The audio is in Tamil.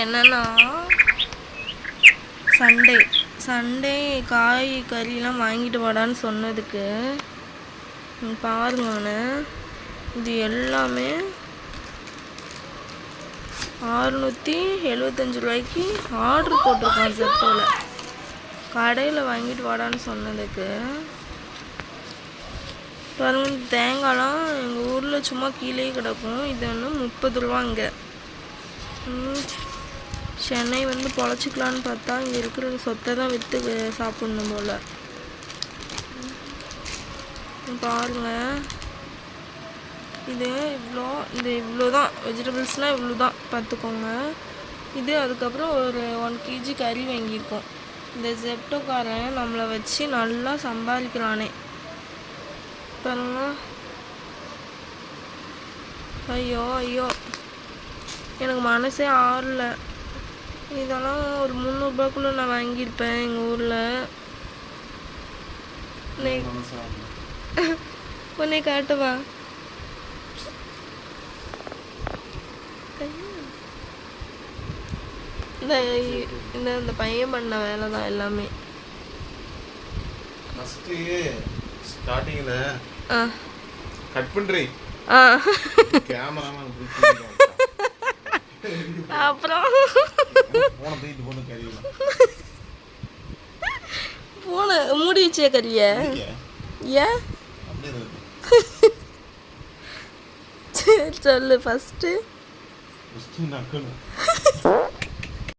என்னன்னா சண்டே காய் கறிலாம் வாங்கிட்டு வாடான்னு சொன்னதுக்கு பாருங்க அவனை, இது எல்லாமே 675 ரூபாய்க்கு ஆர்டர் போட்டிருக்கான் ஜெப்டோவில். கடையில் வாங்கிட்டு வாடான்னு சொன்னதுக்கு பாருங்க. தேங்காய்லாம் எங்கள் ஊரில் சும்மா கீழே கிடக்கும். இது வந்து 30 ரூபா. இங்கே சென்னை வந்து பொழைச்சிக்கலான்னு பார்த்தா இங்கே இருக்கிற சொத்தை தான் விற்று சாப்பிட்ணும் போல். பாருங்க, இது இவ்வளோ தான் வெஜிடபிள்ஸ்னால் இவ்வளோ தான் பார்த்துக்கோங்க. இது அதுக்கப்புறம் ஒரு 1 kg கறி வாங்கியிருக்கோம். இந்த ஜெப்டோக்காரன் நம்மளை வச்சு நல்லா சம்பாதிக்கிறானே பாருங்க. ஐயோ எனக்கு மனசே ஆறல. இதெல்லாம் ஒரு 300 ரூபாய்க்குள்ளே நான் வாங்கியிருப்பேன் எங்கள் ஊரில். உன்னை காட்டவா? இந்த பையன் பண்ண வேலை தான் எல்லாமே. ஸ்டார்டிங்ல கட் பண்றேன். கேமராமேன் அப்புறம் போன மூடி வச்சே கறிய ஏன் சரி சொல்லு. ஃபஸ்ட்டு